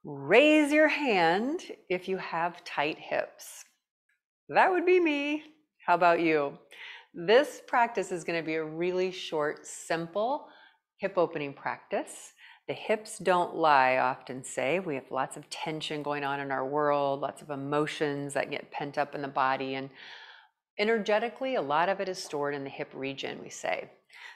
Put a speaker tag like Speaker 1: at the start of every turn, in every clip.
Speaker 1: Raise your hand if you have tight hips. That would be me. How about you? This practice is going to be a really short, simple hip opening practice. The hips don't lie, I often say. We have lots of tension going on in our world, lots of emotions that get pent up in the body, and energetically, a lot of it is stored in the hip region, we say.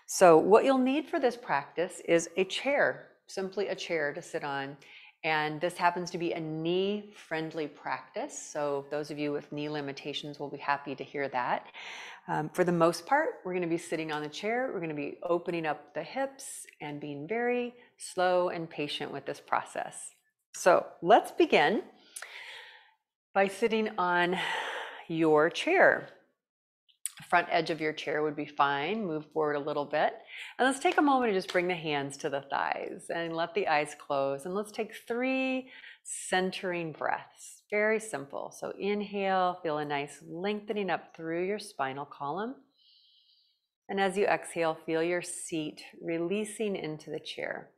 Speaker 1: So what you'll need for this practice is a chair, simply a chair to sit on. And this happens to be a knee-friendly practice. So those of you with knee limitations will be happy to hear that. For the most part, we're going to be sitting on the chair. We're going to be opening up the hips and being very slow and patient with this process. So let's begin by sitting on your chair. The front edge of your chair would be fine. Move forward a little bit. And let's take a moment to just bring the hands to the thighs and let the eyes close. And let's take 3 centering breaths. Very simple. So inhale, feel a nice lengthening up through your spinal column. And as you exhale, feel your seat releasing into the chair.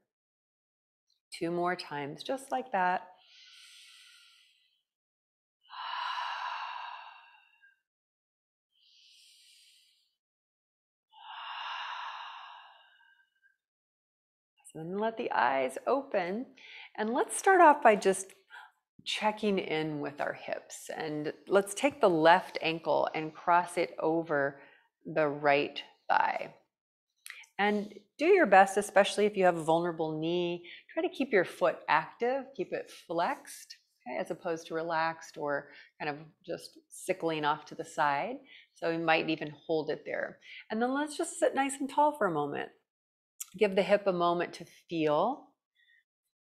Speaker 1: 2 more times, just like that. So then let the eyes open, and let's start off by just checking in with our hips. And let's take the left ankle and cross it over the right thigh. And do your best, especially if you have a vulnerable knee, try to keep your foot active, keep it flexed, okay, as opposed to relaxed or kind of just sickling off to the side. So we might even hold it there. And then let's just sit nice and tall for a moment. Give the hip a moment to feel.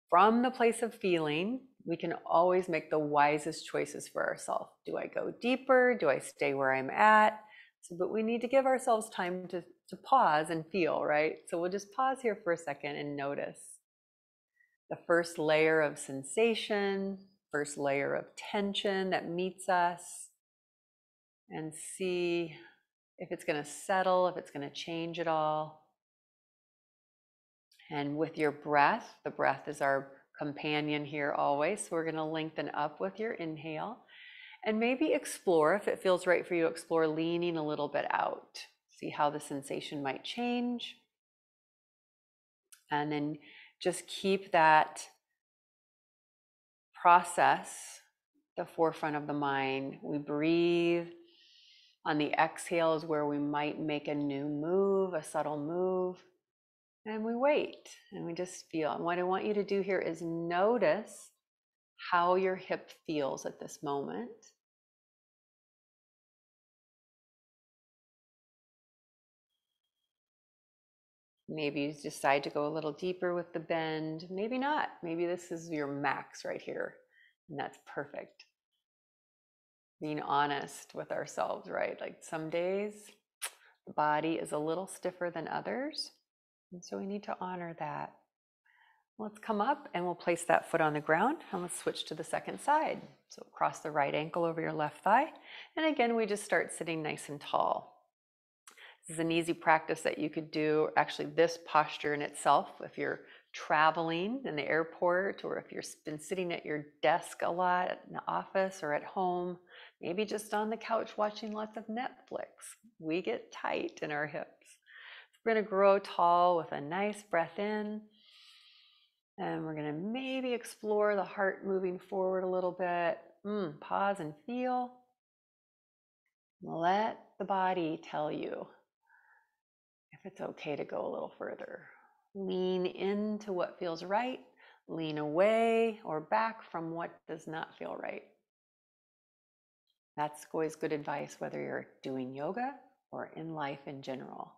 Speaker 1: From the place of feeling, we can always make the wisest choices for ourselves. Do I go deeper? Do I stay where I'm at? But we need to give ourselves time to pause and feel, right? So we'll just pause here for a second and notice the first layer of sensation, first layer of tension that meets us, and see if it's going to settle, if it's going to change at all. And with your breath, the breath is our companion here always. So we're going to lengthen up with your inhale, and maybe explore, if it feels right for you, explore leaning a little bit out. See how the sensation might change. And then just keep that process the forefront of the mind. We breathe. On the exhale is where we might make a new move, a subtle move. And we wait and we just feel. And what I want you to do here is notice how your hip feels at this moment. Maybe you decide to go a little deeper with the bend. Maybe not. Maybe this is your max right here. And that's perfect. Being honest with ourselves, right? Like some days the body is a little stiffer than others. And so we need to honor that. Let's come up and we'll place that foot on the ground, and let's switch to the second side. So cross the right ankle over your left thigh. And again, we just start sitting nice and tall. This is an easy practice that you could do, actually this posture in itself, if you're traveling in the airport, or if you've been sitting at your desk a lot in the office or at home, maybe just on the couch watching lots of Netflix. We get tight in our hips. We're going to grow tall with a nice breath in. And we're going to maybe explore the heart moving forward a little bit. Pause and feel. Let the body tell you if it's okay to go a little further. Lean into what feels right. Lean away or back from what does not feel right. That's always good advice, whether you're doing yoga or in life in general.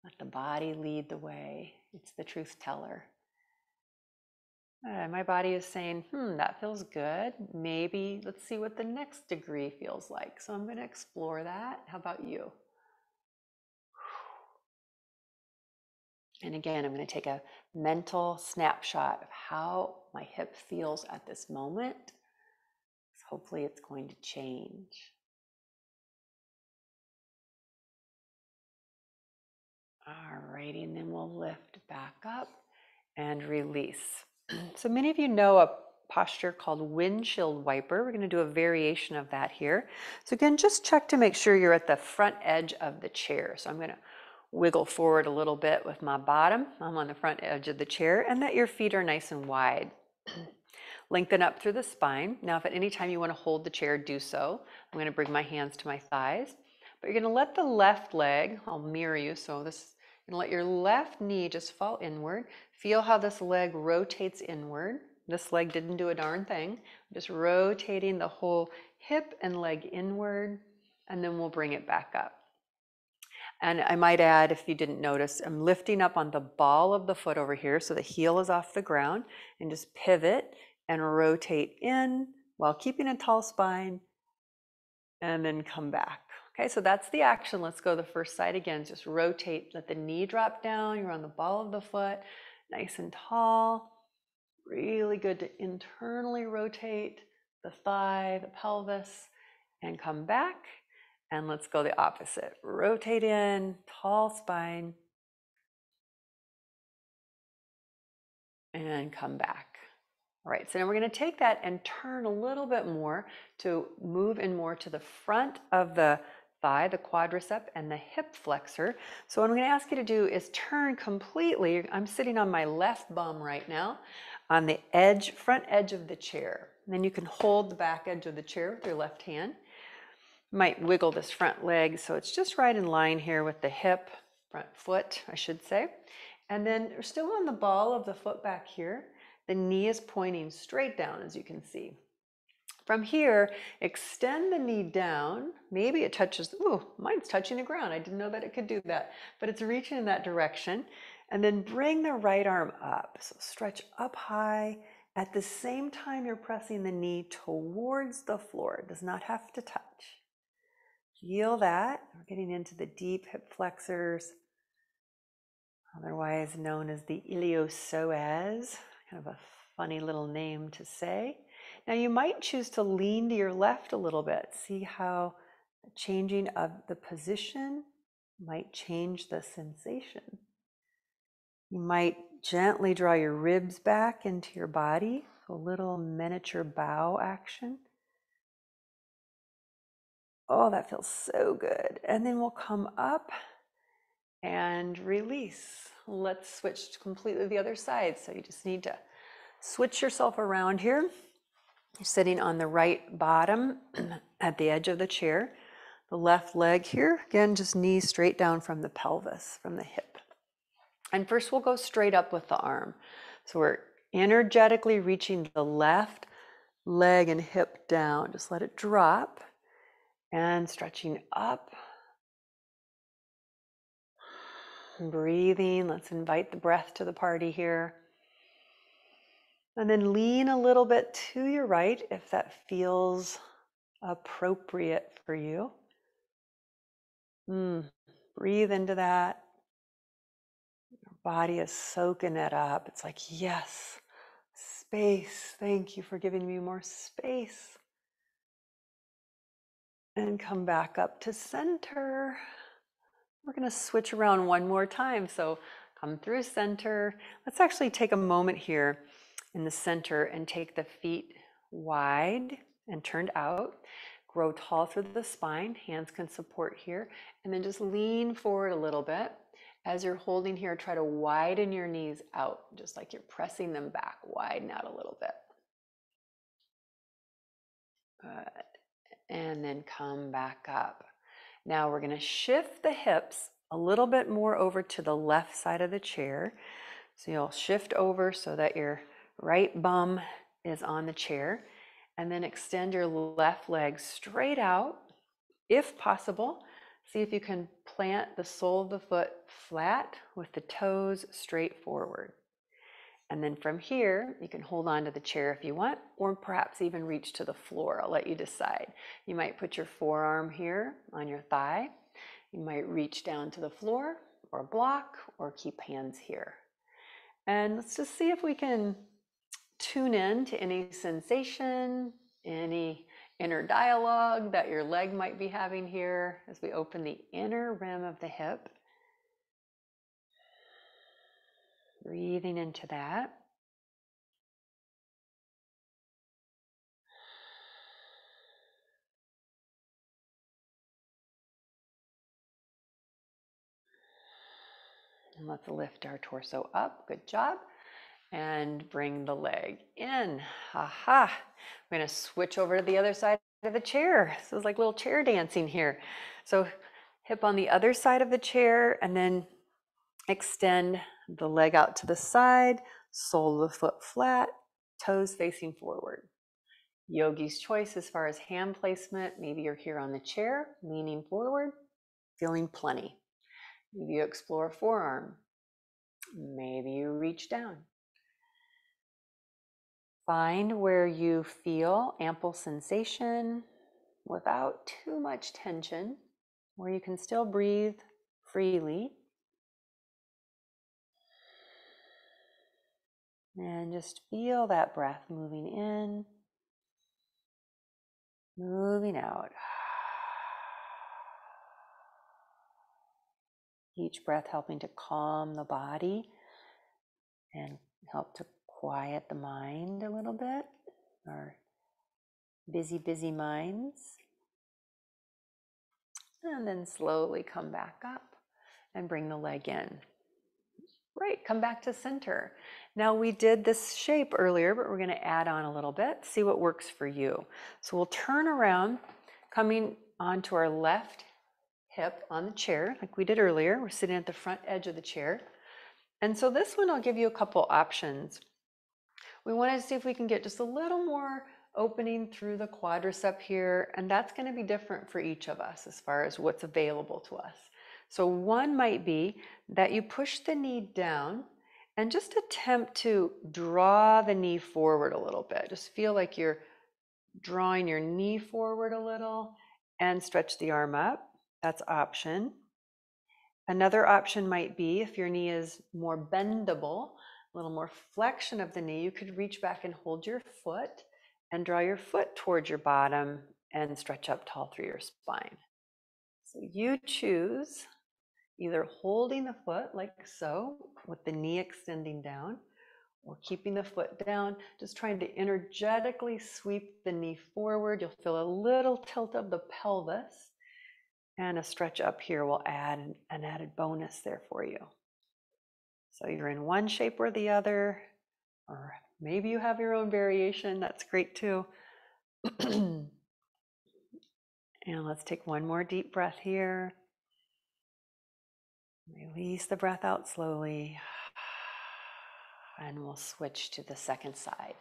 Speaker 1: Let the body lead the way. It's the truth teller. My body is saying, that feels good. Maybe let's see what the next degree feels like. So I'm going to explore that. How about you? And again, I'm going to take a mental snapshot of how my hip feels at this moment. Hopefully it's going to change. All righty, and then we'll lift back up and release. So many of you know a posture called windshield wiper. We're going to do a variation of that here. So again, just check to make sure you're at the front edge of the chair. So I'm going to wiggle forward a little bit with my bottom. I'm on the front edge of the chair, and that your feet are nice and wide. Lengthen up through the spine. Now, if at any time you want to hold the chair, do so. I'm going to bring my hands to my thighs. But you're going to let the left leg, I'll mirror you, so this, you're going to let your left knee just fall inward. Feel how this leg rotates inward. This leg didn't do a darn thing. Just rotating the whole hip and leg inward, and then we'll bring it back up. And I might add, if you didn't notice, I'm lifting up on the ball of the foot over here so the heel is off the ground, and just pivot and rotate in while keeping a tall spine, and then come back. Okay, so that's the action. Let's go the first side again. Just rotate, let the knee drop down. You're on the ball of the foot, nice and tall. Really good to internally rotate the thigh, the pelvis, and come back. And let's go the opposite. Rotate in, tall spine, and come back. All right, so now we're going to take that and turn a little bit more to move in more to the front of the thigh, the quadricep, and the hip flexor. So what I'm going to ask you to do is turn completely. I'm sitting on my left bum right now on the edge, front edge of the chair. And then you can hold the back edge of the chair with your left hand. Might wiggle this front leg so it's just right in line here with the hip, front foot, I should say. And then we're still on the ball of the foot back here. The knee is pointing straight down, as you can see. From here, extend the knee down. Maybe it touches, ooh, mine's touching the ground. I didn't know that it could do that, but it's reaching in that direction. And then bring the right arm up. So stretch up high. At the same time, you're pressing the knee towards the floor. It does not have to touch. Feel that. We're getting into the deep hip flexors, otherwise known as the iliopsoas. Kind of a funny little name to say. Now you might choose to lean to your left a little bit. See how the changing of the position might change the sensation. You might gently draw your ribs back into your body, a little miniature bow action. Oh, that feels so good. And then we'll come up and release. Let's switch completely to the other side. So you just need to switch yourself around here. You're sitting on the right bottom at the edge of the chair. The left leg here, again, just knees straight down from the pelvis, from the hip. And first we'll go straight up with the arm. So we're energetically reaching the left leg and hip down. Just let it drop. And stretching up, breathing. Let's invite the breath to the party here. And then lean a little bit to your right if that feels appropriate for you. Breathe into that. Your body is soaking it up. It's like, yes, space. Thank you for giving me more space. And come back up to center. We're going to switch around one more time. So come through center. Let's actually take a moment here in the center and take the feet wide and turned out. Grow tall through the spine. Hands can support here. And then just lean forward a little bit. As you're holding here, try to widen your knees out, just like you're pressing them back. Widen out a little bit. Good. And then come back up. Now we're going to shift the hips a little bit more over to the left side of the chair. So you'll shift over so that your right bum is on the chair, and then extend your left leg straight out. If possible, see if you can plant the sole of the foot flat with the toes straight forward. And then from here, you can hold on to the chair if you want, or perhaps even reach to the floor. I'll let you decide. You might put your forearm here on your thigh. You might reach down to the floor or block, or keep hands here. And let's just see if we can tune in to any sensation, any inner dialogue that your leg might be having here as we open the inner rim of the hip. Breathing into that. Let's lift our torso up. Good job. And bring the leg in. Aha. We're going to switch over to the other side of the chair. This is like little chair dancing here. So hip on the other side of the chair, and then extend the leg out to the side, sole of the foot flat, toes facing forward. Yogi's choice as far as hand placement. Maybe you're here on the chair, leaning forward, feeling plenty. Maybe you explore forearm. Maybe you reach down. Find where you feel ample sensation without too much tension, where you can still breathe freely. And just feel that breath moving in, moving out. Each breath helping to calm the body and help to quiet the mind a little bit, our busy minds. And then slowly come back up and bring the leg in. Right, come back to center. Now we did this shape earlier, but we're going to add on a little bit, see what works for you. So we'll turn around, coming onto our left hip on the chair, like we did earlier. We're sitting at the front edge of the chair. And so this one, I'll give you a couple options. We want to see if we can get just a little more opening through the quadricep here, and that's going to be different for each of us as far as what's available to us. So one might be that you push the knee down and just attempt to draw the knee forward a little bit. Just feel like you're drawing your knee forward a little and stretch the arm up. That's option. Another option might be if your knee is more bendable, a little more flexion of the knee, you could reach back and hold your foot and draw your foot towards your bottom and stretch up tall through your spine. So you choose either holding the foot like so, with the knee extending down, or keeping the foot down, just trying to energetically sweep the knee forward. You'll feel a little tilt of the pelvis, and a stretch up here will add an added bonus there for you. So you're in one shape or the other, or maybe you have your own variation. That's great too. And let's take one more deep breath here. Release the breath out slowly. And we'll switch to the second side.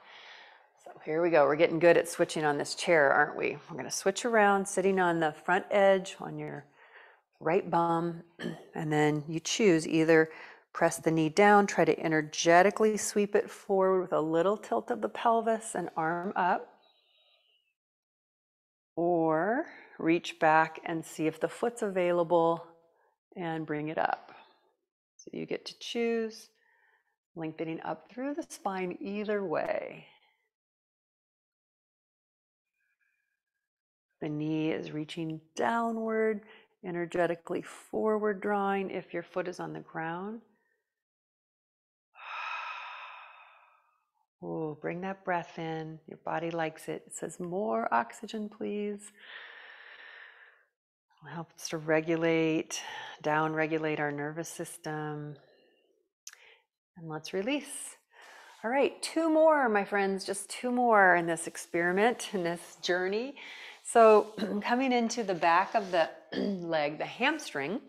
Speaker 1: So here we go. We're getting good at switching on this chair, aren't we? We're going to switch around, sitting on the front edge on your right bum. And then you choose either press the knee down, try to energetically sweep it forward with a little tilt of the pelvis and arm up. Or reach back and see if the foot's available and bring it up. So you get to choose, lengthening up through the spine either way. The knee is reaching downward, energetically forward drawing if your foot is on the ground. Oh, bring that breath in. Your body likes it. It says more oxygen, please. It helps to regulate, down-regulate our nervous system. And let's release. All right, two more, my friends, just two more in this experiment, in this journey. So coming into the back of the leg, the hamstring,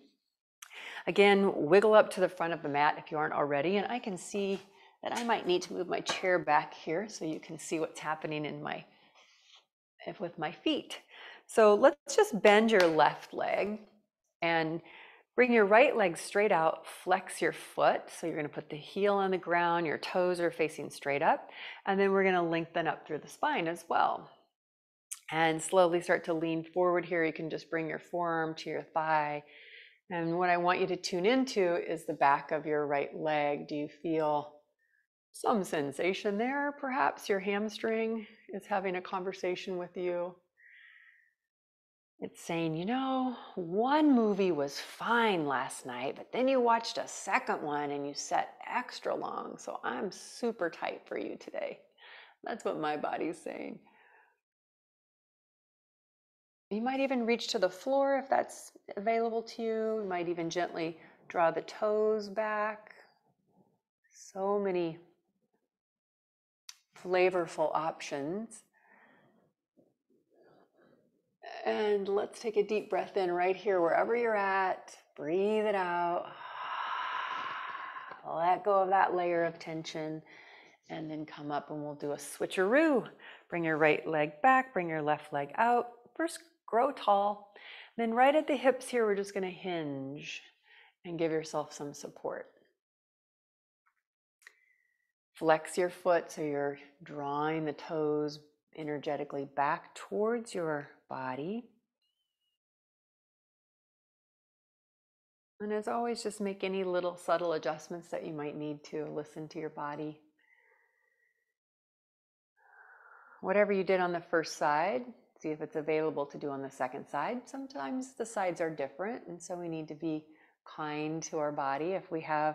Speaker 1: again, wiggle up to the front of the mat if you aren't already. And I can see that I might need to move my chair back here so you can see what's happening with my feet. So let's just bend your left leg and bring your right leg straight out, flex your foot. So you're going to put the heel on the ground, your toes are facing straight up, and then we're going to lengthen up through the spine as well. And slowly start to lean forward here. You can just bring your forearm to your thigh. And what I want you to tune into is the back of your right leg. Do you feel some sensation there? Perhaps your hamstring is having a conversation with you. It's saying, you know, one movie was fine last night, but then you watched a second one and you sat extra long. So I'm super tight for you today. That's what my body's saying. You might even reach to the floor if that's available to you. You might even gently Draw the toes back. So many flavorful options. And let's take a deep breath in right here, wherever you're at. Breathe it out. Let go of that layer of tension. And then come up and we'll do a switcheroo. Bring your right leg back, bring your left leg out. First, grow tall. Then right at the hips here, we're just going to hinge and give yourself some support. Flex your foot so you're drawing the toes energetically back towards your body. And as always, just make any little subtle adjustments that you might need to. Listen to your body. Whatever you did on the first side, see if it's available to do on the second side. Sometimes the sides are different, and so we need to be kind to our body. If we have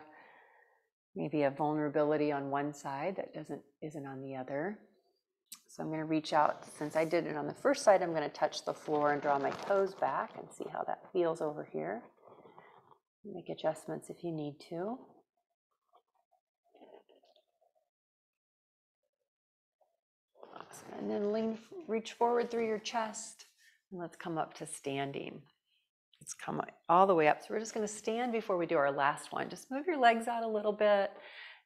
Speaker 1: maybe a vulnerability on one side that isn't on the other. So I'm going to reach out. Since I did it on the first side, I'm going to touch the floor and draw my toes back and see how that feels over here. Make adjustments if you need to. And then reach forward through your chest. And let's come up to standing. Let's come all the way up. So we're just going to stand before we do our last one. Just move your legs out a little bit.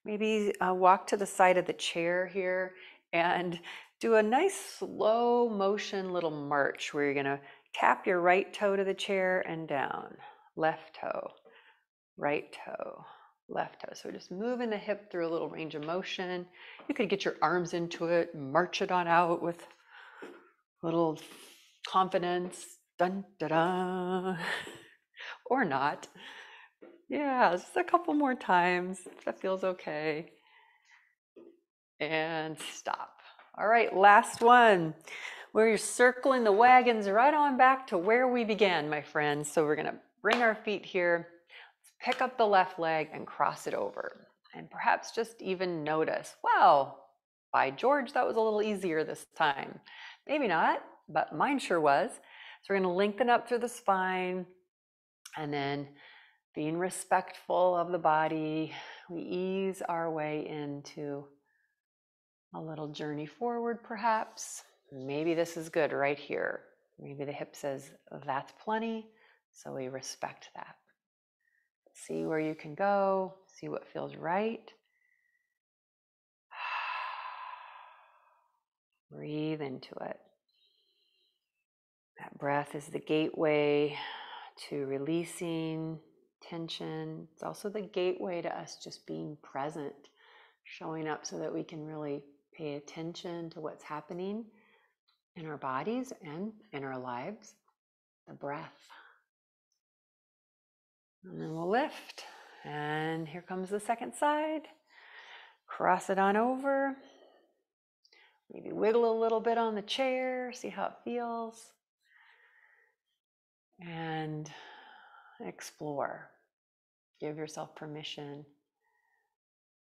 Speaker 1: Maybe walk to the side of the chair here and do a nice slow motion little march where you're going to tap your right toe to the chair and down. Left toe, right toe, left toe. So just moving the hip through a little range of motion. You could get your arms into it, march it on out with a little confidence. Dun, da, da. Or not. Yeah, just a couple more times. That feels okay. And stop. All right, last one. Where you're circling the wagons right on back to where we began, my friends. So we're going to bring our feet here. Let's pick up the left leg and cross it over. And perhaps just even notice, wow, by George, that was a little easier this time. Maybe not, but mine sure was. So we're going to lengthen up through the spine, and then being respectful of the body, we ease our way into a little journey forward perhaps. Maybe this is good right here. Maybe the hip says that's plenty, so we respect that. See where you can go, see what feels right. Breathe into it. That breath is the gateway to releasing tension. It's also the gateway to us just being present, showing up so that we can really pay attention to what's happening in our bodies and in our lives. The breath. And then we'll lift. And here comes the second side. Cross it on over. Maybe wiggle a little bit on the chair, see how it feels. And explore. Give yourself permission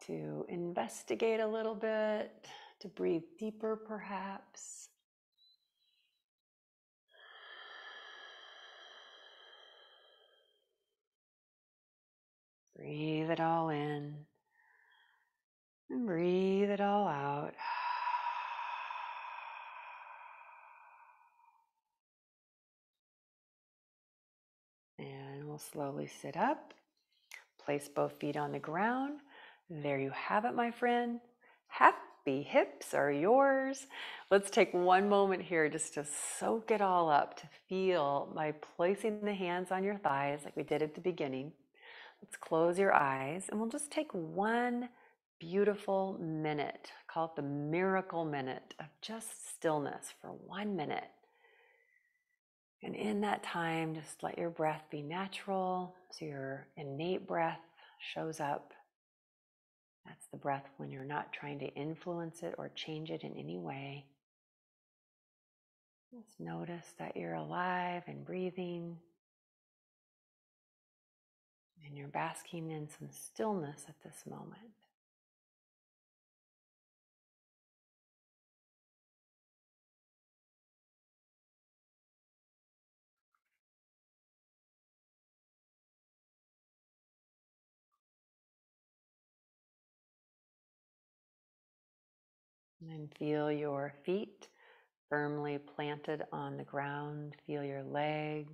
Speaker 1: to investigate a little bit, to breathe deeper perhaps. Breathe it all in and breathe it all out. And we'll slowly sit up. Place both feet on the ground. There you have it, my friend. Happy hips are yours. Let's take one moment here just to soak it all up, to feel by placing the hands on your thighs like we did at the beginning. Let's close your eyes and we'll just take one beautiful minute. Call it the miracle minute of just stillness for 1 minute. And in that time, just let your breath be natural, so your innate breath shows up. That's the breath when you're not trying to influence it or change it in any way. Just notice that you're alive and breathing, and you're basking in some stillness at this moment. And then feel your feet firmly planted on the ground. Feel your legs.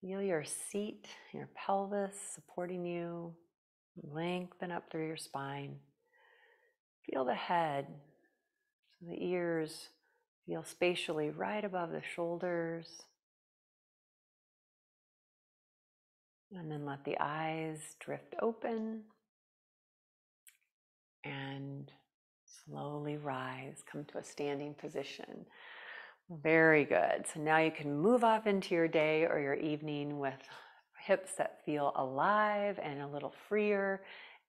Speaker 1: Feel your seat, your pelvis supporting you. Lengthen up through your spine. Feel the head. So the ears feel spatially right above the shoulders. And then let the eyes drift open and slowly rise, come to a standing position. Very good. So now you can move off into your day or your evening with hips that feel alive and a little freer.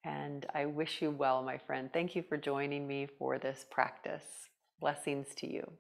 Speaker 1: And I wish you well, my friend. Thank you for joining me for this practice. Blessings to you.